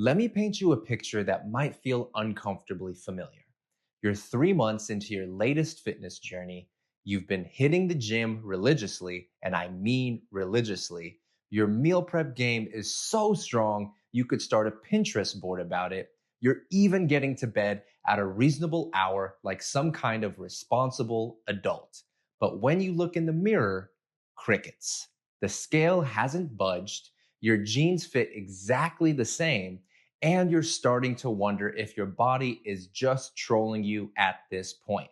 Let me paint you a picture that might feel uncomfortably familiar. You're 3 months into your latest fitness journey. You've been hitting the gym religiously, and I mean religiously. Your meal prep game is so strong, you could start a Pinterest board about it. You're even getting to bed at a reasonable hour like some kind of responsible adult. But when you look in the mirror, crickets. The scale hasn't budged. Your jeans fit exactly the same, and you're starting to wonder if your body is just trolling you at this point.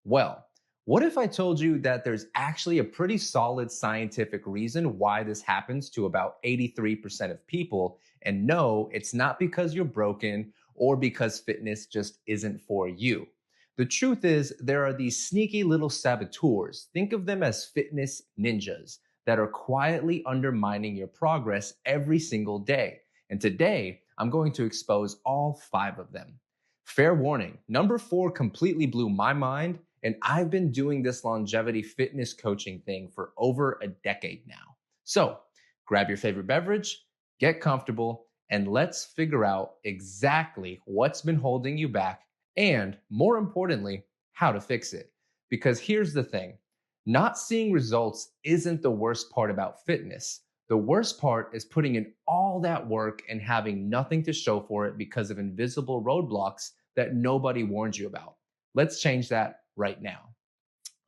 Well, what if I told you that there's actually a pretty solid scientific reason why this happens to about 83% of people? And no, it's not because you're broken or because fitness just isn't for you. The truth is, there are these sneaky little saboteurs. Think of them as fitness ninjas that are quietly undermining your progress every single day. And today, I'm going to expose all 5 of them. Fair warning, number 4 completely blew my mind, and I've been doing this longevity fitness coaching thing for over a decade now. So grab your favorite beverage, get comfortable, and let's figure out exactly what's been holding you back and, more importantly, how to fix it. Because here's the thing, not seeing results isn't the worst part about fitness. The worst part is putting in all that work and having nothing to show for it because of invisible roadblocks that nobody warned you about. Let's change that right now.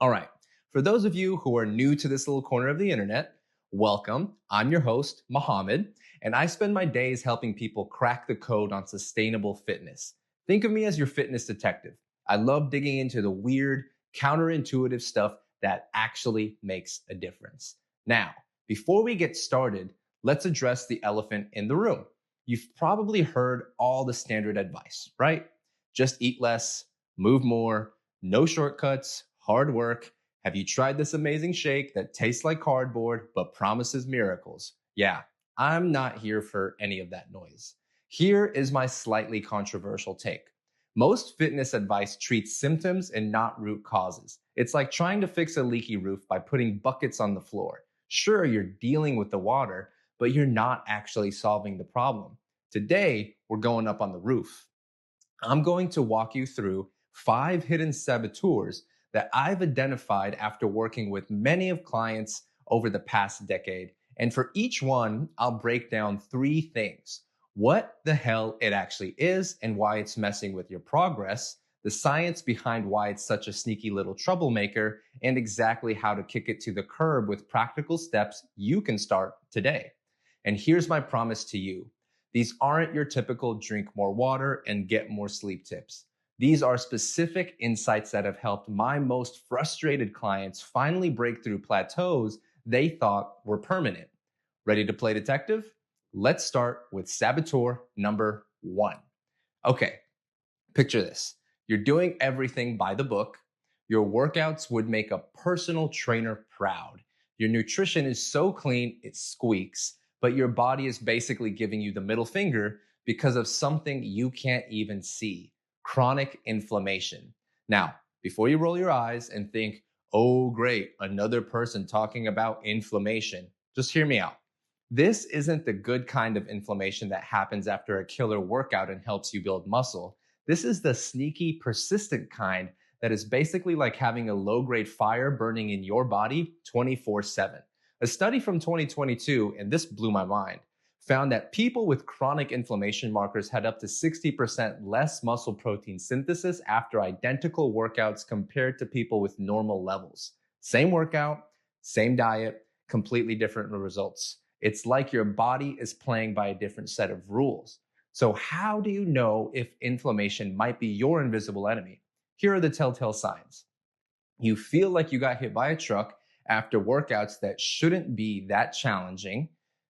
All right, for those of you who are new to this little corner of the internet, welcome. I'm your host, Mohammed, and I spend my days helping people crack the code on sustainable fitness. Think of me as your fitness detective. I love digging into the weird, counterintuitive stuff that actually makes a difference. Now, before we get started, let's address the elephant in the room. You've probably heard all the standard advice, right? Just eat less, move more, no shortcuts, hard work. Have you tried this amazing shake that tastes like cardboard but promises miracles? Yeah, I'm not here for any of that noise. Here is my slightly controversial take. Most fitness advice treats symptoms and not root causes. It's like trying to fix a leaky roof by putting buckets on the floor. Sure, you're dealing with the water, but you're not actually solving the problem. Today, we're going up on the roof. I'm going to walk you through 5 hidden saboteurs that I've identified after working with many of clients over the past decade. And for each one, I'll break down 3 things: what the hell it actually is and why it's messing with your progress, the science behind why it's such a sneaky little troublemaker, and exactly how to kick it to the curb with practical steps you can start today. And here's my promise to you. These aren't your typical drink more water and get more sleep tips. These are specific insights that have helped my most frustrated clients finally break through plateaus they thought were permanent. Ready to play detective? Let's start with saboteur number 1. Okay, picture this. You're doing everything by the book. Your workouts would make a personal trainer proud. Your nutrition is so clean, it squeaks, but your body is basically giving you the middle finger because of something you can't even see: chronic inflammation. Now, before you roll your eyes and think, oh, great, another person talking about inflammation, just hear me out. This isn't the good kind of inflammation that happens after a killer workout and helps you build muscle. This is the sneaky, persistent kind that is basically like having a low-grade fire burning in your body 24/7. A study from 2022, and this blew my mind, found that people with chronic inflammation markers had up to 60% less muscle protein synthesis after identical workouts compared to people with normal levels. Same workout, same diet, completely different results. It's like your body is playing by a different set of rules. So how do you know if inflammation might be your invisible enemy? Here are the telltale signs. You feel like you got hit by a truck after workouts that shouldn't be that challenging.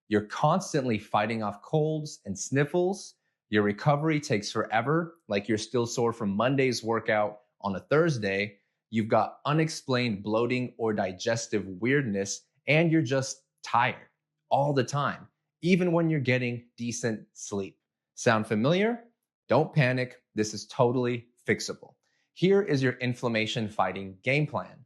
You're constantly fighting off colds and sniffles. Your recovery takes forever, like you're still sore from Monday's workout on a Thursday. You've got unexplained bloating or digestive weirdness, and you're just tired all the time, even when you're getting decent sleep. Sound familiar? Don't panic. This is totally fixable. Here is your inflammation fighting game plan.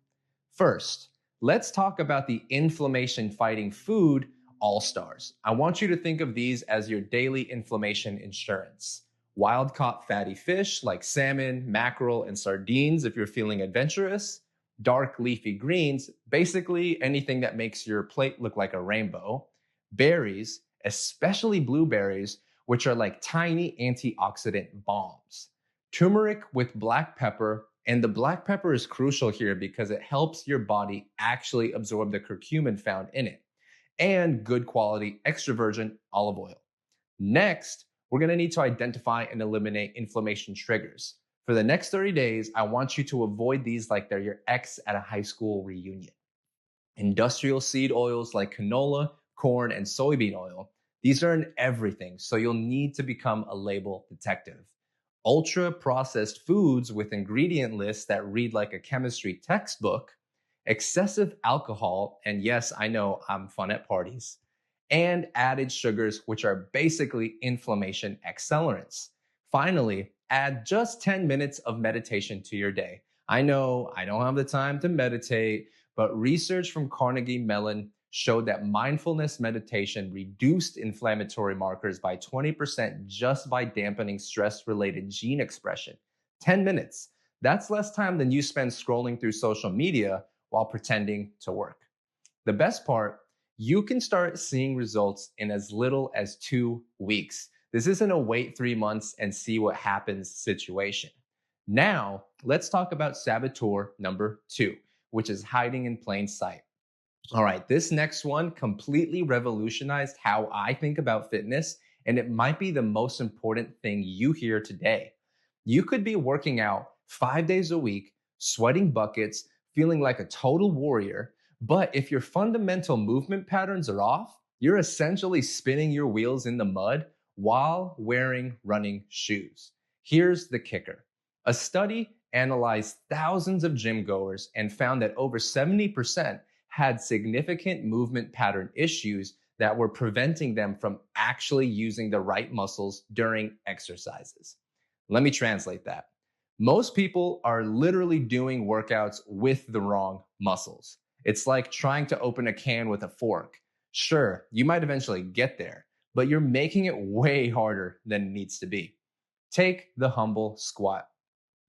First, let's talk about the inflammation fighting food all-stars. I want you to think of these as your daily inflammation insurance. Wild-caught fatty fish like salmon, mackerel, and sardines if you're feeling adventurous. Dark leafy greens, basically anything that makes your plate look like a rainbow. Berries, especially blueberries, which are like tiny antioxidant bombs. Turmeric with black pepper, and the black pepper is crucial here because it helps your body actually absorb the curcumin found in it. And good quality extra virgin olive oil. Next, we're going to need to identify and eliminate inflammation triggers. For the next 30 days, I want you to avoid these like they're your ex at a high school reunion. Industrial seed oils like canola, corn, and soybean oil. These are in everything, so you'll need to become a label detective. Ultra processed foods with ingredient lists that read like a chemistry textbook. Excessive alcohol, and yes, I know I'm fun at parties, and added sugars, which are basically inflammation accelerants. Finally, add just 10 minutes of meditation to your day. I know I don't have the time to meditate, but research from Carnegie Mellon showed that mindfulness meditation reduced inflammatory markers by 20% just by dampening stress-related gene expression. 10 minutes. That's less time than you spend scrolling through social media while pretending to work. The best part, you can start seeing results in as little as 2 weeks. This isn't a wait 3 months and see what happens situation. Now, let's talk about saboteur number 2, which is hiding in plain sight. All right, this next one completely revolutionized how I think about fitness, and it might be the most important thing you hear today. You could be working out 5 days a week, sweating buckets, feeling like a total warrior, but if your fundamental movement patterns are off, you're essentially spinning your wheels in the mud while wearing running shoes. Here's the kicker. A study analyzed thousands of gym goers and found that over 70% had significant movement pattern issues that were preventing them from actually using the right muscles during exercises. Let me translate that. Most people are literally doing workouts with the wrong muscles. It's like trying to open a can with a fork. Sure, you might eventually get there, but you're making it way harder than it needs to be. Take the humble squat.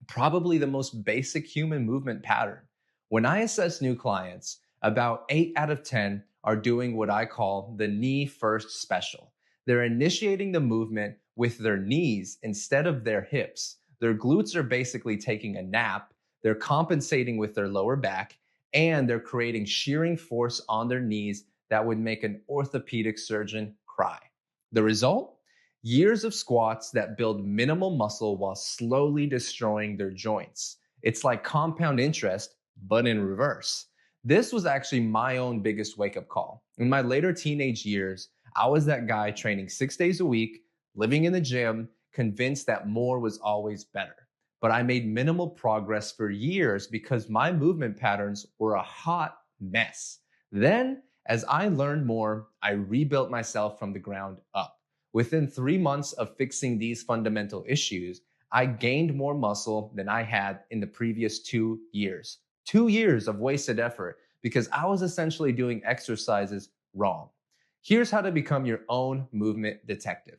Probably the most basic human movement pattern. When I assess new clients, about 8 out of 10 are doing what I call the knee first special. They're initiating the movement with their knees instead of their hips. Their glutes are basically taking a nap, they're compensating with their lower back, and they're creating shearing force on their knees that would make an orthopedic surgeon cry. The result? Years of squats that build minimal muscle while slowly destroying their joints. It's like compound interest, but in reverse. This was actually my own biggest wake-up call. In my later teenage years, I was that guy training 6 days a week, living in the gym, convinced that more was always better. But I made minimal progress for years because my movement patterns were a hot mess. Then, as I learned more, I rebuilt myself from the ground up. Within 3 months of fixing these fundamental issues, I gained more muscle than I had in the previous 2 years. 2 years of wasted effort because I was essentially doing exercises wrong. Here's how to become your own movement detective.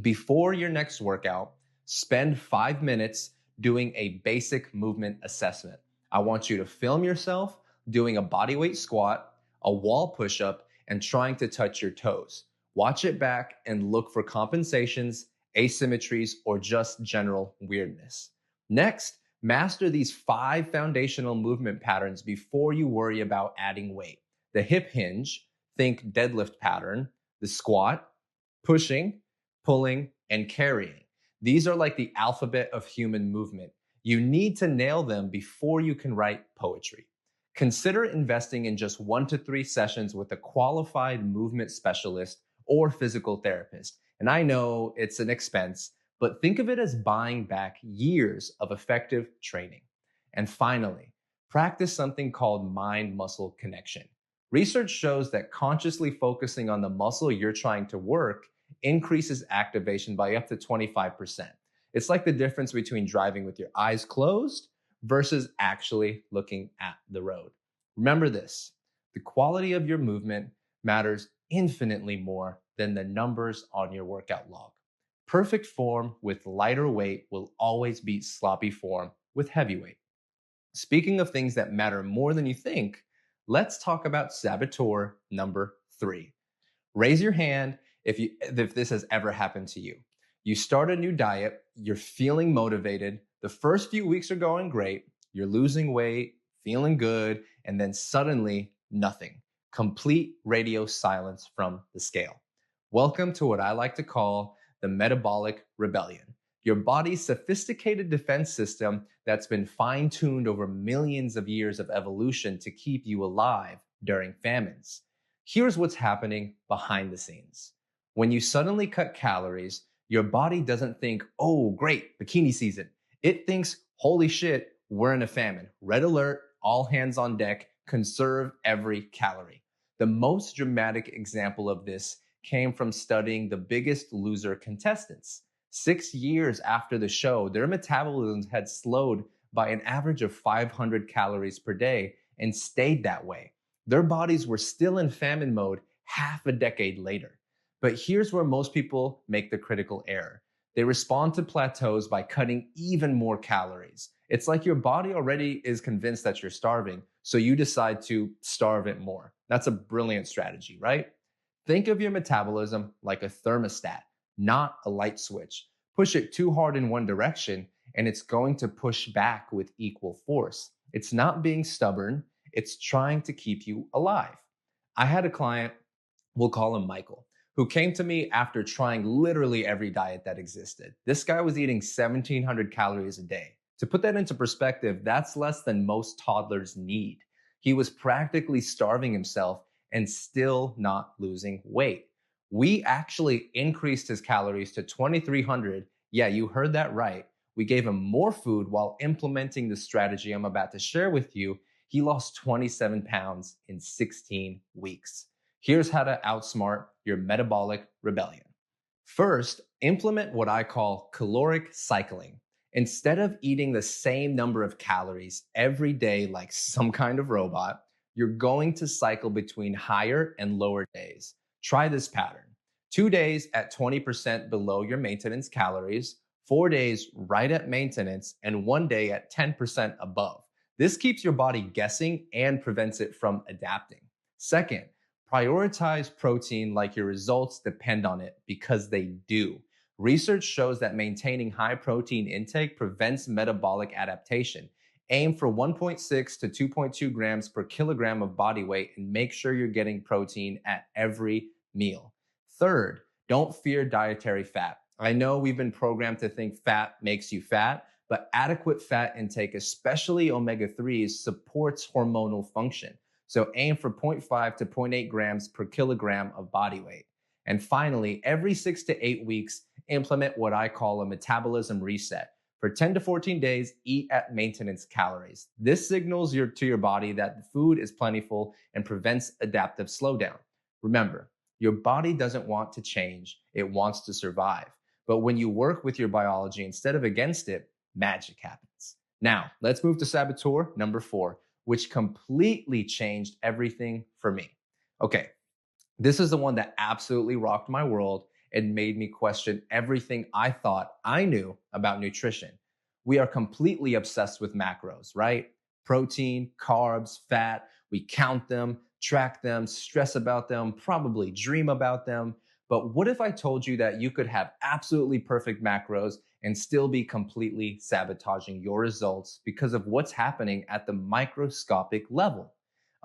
Before your next workout, spend 5 minutes doing a basic movement assessment. I want you to film yourself doing a bodyweight squat, a wall push-up, and trying to touch your toes. Watch it back and look for compensations, asymmetries, or just general weirdness. Next, master these 5 foundational movement patterns before you worry about adding weight. The hip hinge, think deadlift pattern, the squat, pushing, pulling, and carrying. These are like the alphabet of human movement. You need to nail them before you can write poetry. Consider investing in just 1 to 3 sessions with a qualified movement specialist or physical therapist. And I know it's an expense, but think of it as buying back years of effective training. And finally, practice something called mind-muscle connection. Research shows that consciously focusing on the muscle you're trying to work increases activation by up to 25%. It's like the difference between driving with your eyes closed versus actually looking at the road. Remember this, the quality of your movement matters infinitely more than the numbers on your workout log. Perfect form with lighter weight will always beat sloppy form with heavy weight. Speaking of things that matter more than you think, let's talk about saboteur number 3. Raise your hand if this has ever happened to you. You start a new diet, you're feeling motivated, the first few weeks are going great, you're losing weight, feeling good, and then suddenly nothing. Complete radio silence from the scale. Welcome to what I like to call the metabolic rebellion. Your body's sophisticated defense system that's been fine-tuned over millions of years of evolution to keep you alive during famines. Here's what's happening behind the scenes. When you suddenly cut calories, your body doesn't think, oh, great, bikini season. It thinks, holy shit, we're in a famine. Red alert, all hands on deck, conserve every calorie. The most dramatic example of this came from studying the Biggest Loser contestants. 6 years after the show, their metabolism had slowed by an average of 500 calories per day and stayed that way. Their bodies were still in famine mode half a decade later. But here's where most people make the critical error. They respond to plateaus by cutting even more calories. It's like your body already is convinced that you're starving, so you decide to starve it more. That's a brilliant strategy, right? Think of your metabolism like a thermostat, not a light switch. Push it too hard in one direction, and it's going to push back with equal force. It's not being stubborn, it's trying to keep you alive. I had a client, we'll call him Michael, who came to me after trying literally every diet that existed. This guy was eating 1,700 calories a day. To put that into perspective, that's less than most toddlers need. He was practically starving himself and still not losing weight. We actually increased his calories to 2,300. Yeah, you heard that right. We gave him more food while implementing the strategy I'm about to share with you. He lost 27 pounds in 16 weeks. Here's how to outsmart your metabolic rebellion. First, implement what I call caloric cycling. Instead of eating the same number of calories every day like some kind of robot, you're going to cycle between higher and lower days. Try this pattern. 2 days at 20% below your maintenance calories, 4 days right at maintenance, and 1 day at 10% above. This keeps your body guessing and prevents it from adapting. Second, prioritize protein like your results depend on it, because they do. Research shows that maintaining high protein intake prevents metabolic adaptation. Aim for 1.6 to 2.2 grams per kilogram of body weight and make sure you're getting protein at every meal. Third, don't fear dietary fat. I know we've been programmed to think fat makes you fat, but adequate fat intake, especially omega-3s, supports hormonal function. So aim for 0.5 to 0.8 grams per kilogram of body weight. And finally, every 6 to 8 weeks, implement what I call a metabolism reset. For 10 to 14 days, eat at maintenance calories. This signals to your body that the food is plentiful and prevents adaptive slowdown. Remember, your body doesn't want to change, it wants to survive. But when you work with your biology instead of against it, magic happens. Now, let's move to saboteur number 4, which completely changed everything for me. Okay, this is the one that absolutely rocked my world and made me question everything I thought I knew about nutrition. We are completely obsessed with macros, right? Protein, carbs, fat. We count them, track them, stress about them, probably dream about them. But what if I told you that you could have absolutely perfect macros and still be completely sabotaging your results because of what's happening at the microscopic level?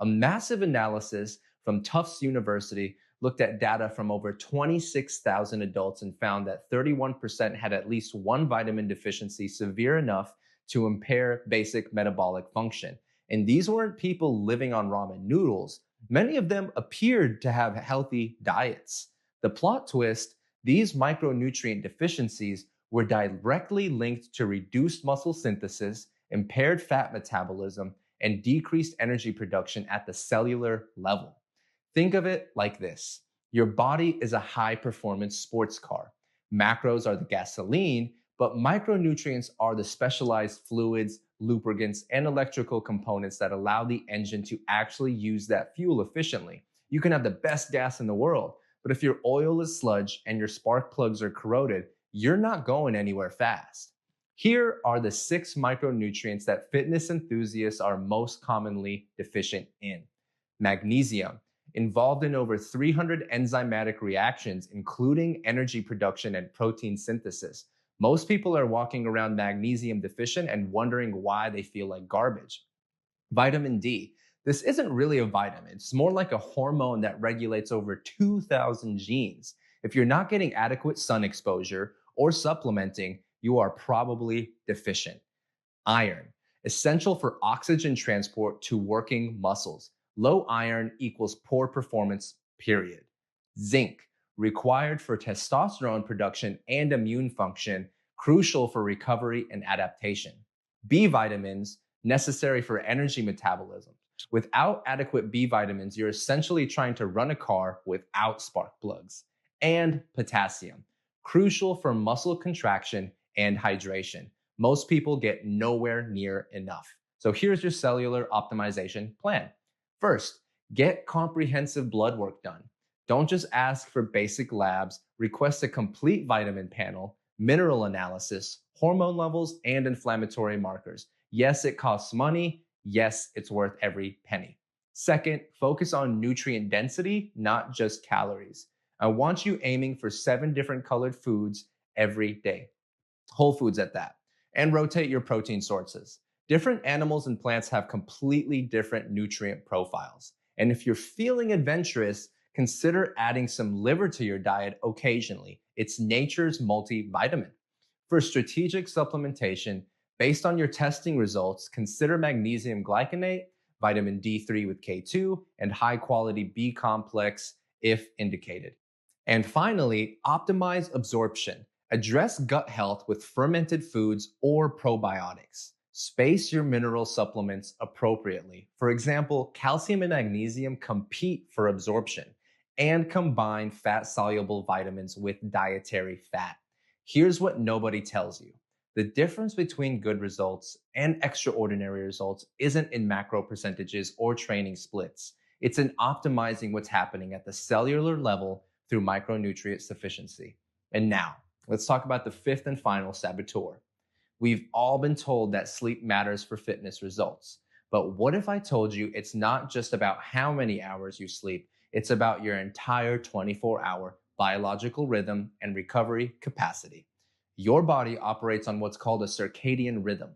A massive analysis from Tufts University looked at data from over 26,000 adults and found that 31% had at least one vitamin deficiency severe enough to impair basic metabolic function. And these weren't people living on ramen noodles. Many of them appeared to have healthy diets. The plot twist, these micronutrient deficiencies were directly linked to reduced muscle synthesis, impaired fat metabolism, and decreased energy production at the cellular level. Think of it like this. Your body is a high-performance sports car. Macros are the gasoline, but micronutrients are the specialized fluids, lubricants, and electrical components that allow the engine to actually use that fuel efficiently. You can have the best gas in the world, but if your oil is sludge and your spark plugs are corroded, you're not going anywhere fast. Here are the 6 micronutrients that fitness enthusiasts are most commonly deficient in. Magnesium, involved in over 300 enzymatic reactions, including energy production and protein synthesis. Most people are walking around magnesium deficient and wondering why they feel like garbage. Vitamin D. This isn't really a vitamin. It's more like a hormone that regulates over 2,000 genes. If you're not getting adequate sun exposure or supplementing, you are probably deficient. Iron, essential for oxygen transport to working muscles. Low iron equals poor performance, period. Zinc, required for testosterone production and immune function, crucial for recovery and adaptation. B vitamins, necessary for energy metabolism. Without adequate B vitamins, you're essentially trying to run a car without spark plugs. And potassium, crucial for muscle contraction and hydration. Most people get nowhere near enough. So here's your cellular optimization plan. First, get comprehensive blood work done. Don't just ask for basic labs, request a complete vitamin panel, mineral analysis, hormone levels, and inflammatory markers. Yes, it costs money. Yes, it's worth every penny. Second, focus on nutrient density, not just calories. I want you aiming for 7 different colored foods every day. Whole foods at that. And rotate your protein sources. Different animals and plants have completely different nutrient profiles. And if you're feeling adventurous, consider adding some liver to your diet occasionally. It's nature's multivitamin. For strategic supplementation, based on your testing results, consider magnesium glycinate, vitamin D3 with K2, and high quality B complex if indicated. And finally, optimize absorption. Address gut health with fermented foods or probiotics. Space your mineral supplements appropriately. For example, calcium and magnesium compete for absorption, and combine fat-soluble vitamins with dietary fat. Here's what nobody tells you. The difference between good results and extraordinary results isn't in macro percentages or training splits. It's in optimizing what's happening at the cellular level through micronutrient sufficiency. And now, let's talk about the 5th and final saboteur. We've all been told that sleep matters for fitness results. But what if I told you it's not just about how many hours you sleep, it's about your entire 24-hour biological rhythm and recovery capacity? Your body operates on what's called a circadian rhythm,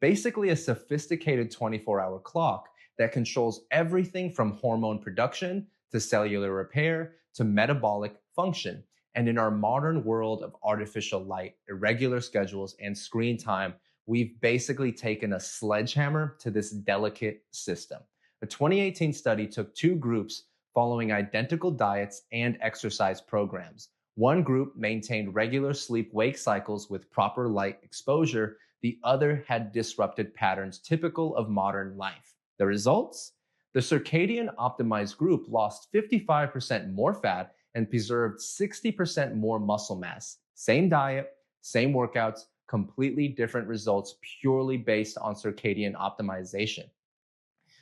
basically a sophisticated 24-hour clock that controls everything from hormone production to cellular repair to metabolic function. And in our modern world of artificial light, irregular schedules, and screen time, we've basically taken a sledgehammer to this delicate system. A 2018 study took 2 groups following identical diets and exercise programs. One group maintained regular sleep-wake cycles with proper light exposure. The other had disrupted patterns typical of modern life. The results? The circadian optimized group lost 55% more fat and preserved 60% more muscle mass. Same diet, same workouts, completely different results purely based on circadian optimization.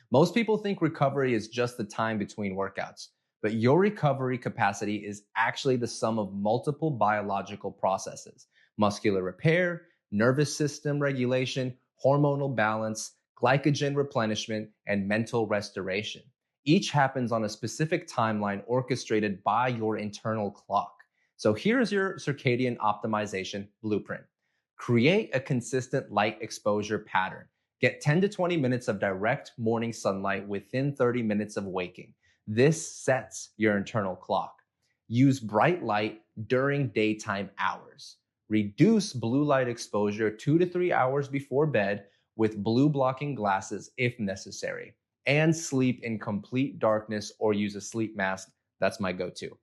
Most people think recovery is just the time between workouts, but your recovery capacity is actually the sum of multiple biological processes: muscular repair, nervous system regulation, hormonal balance, glycogen replenishment, and mental restoration. Each happens on a specific timeline orchestrated by your internal clock. So here's your circadian optimization blueprint. Create a consistent light exposure pattern. Get 10 to 20 minutes of direct morning sunlight within 30 minutes of waking. This sets your internal clock. Use bright light during daytime hours. Reduce blue light exposure 2 to 3 hours before bed with blue blocking glasses if necessary. And sleep in complete darkness or use a sleep mask. That's my go-to.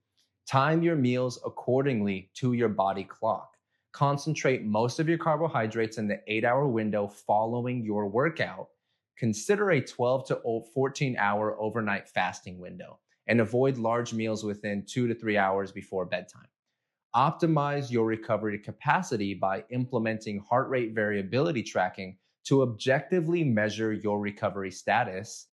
Time your meals accordingly to your body clock. Concentrate most of your carbohydrates in the 8-hour window following your workout. Consider a 12 to 14-hour overnight fasting window and avoid large meals within 2 to 3 hours before bedtime. Optimize your recovery capacity by implementing heart rate variability tracking to objectively measure your recovery status.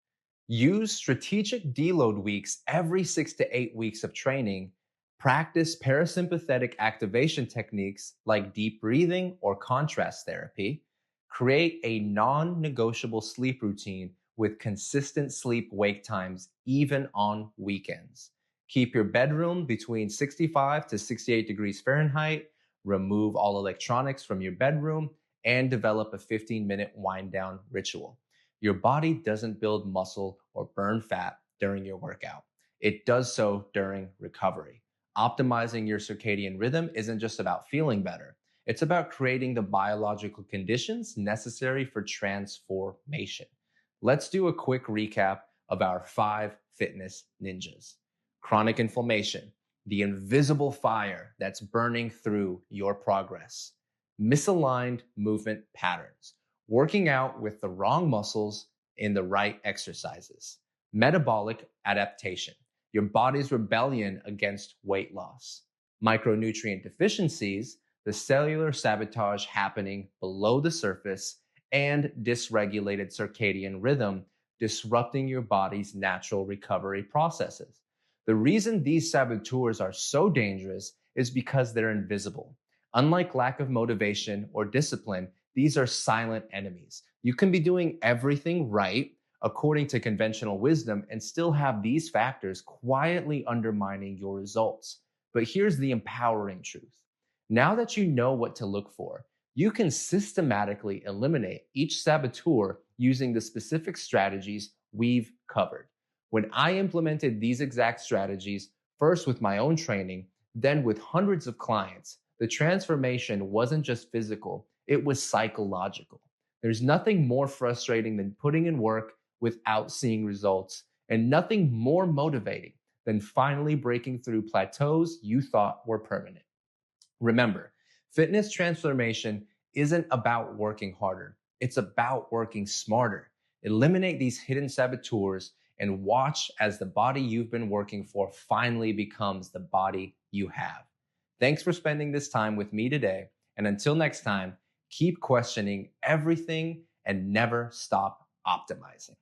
Use strategic deload weeks every 6 to 8 weeks of training. Practice parasympathetic activation techniques like deep breathing or contrast therapy. Create a non negotiable sleep routine with consistent sleep wake times, even on weekends. Keep your bedroom between 65 to 68 degrees Fahrenheit. Remove all electronics from your bedroom and develop a 15-minute wind down ritual. Your body doesn't build muscle or burn fat during your workout. It does so during recovery. Optimizing your circadian rhythm isn't just about feeling better. It's about creating the biological conditions necessary for transformation. Let's do a quick recap of our 5 fitness ninjas. Chronic inflammation, the invisible fire that's burning through your progress. Misaligned movement patterns, working out with the wrong muscles in the right exercises. Metabolic adaptation, your body's rebellion against weight loss. Micronutrient deficiencies, the cellular sabotage happening below the surface. And dysregulated circadian rhythm, disrupting your body's natural recovery processes. The reason these saboteurs are so dangerous is because they're invisible. Unlike lack of motivation or discipline, these are silent enemies. You can be doing everything right according to conventional wisdom and still have these factors quietly undermining your results. But here's the empowering truth. Now that you know what to look for, you can systematically eliminate each saboteur using the specific strategies we've covered. When I implemented these exact strategies, first with my own training, then with hundreds of clients, the transformation wasn't just physical, it was psychological. There's nothing more frustrating than putting in work without seeing results, and nothing more motivating than finally breaking through plateaus you thought were permanent. Remember, fitness transformation isn't about working harder, it's about working smarter. Eliminate these hidden saboteurs and watch as the body you've been working for finally becomes the body you have. Thanks for spending this time with me today. And until next time, keep questioning everything and never stop optimizing.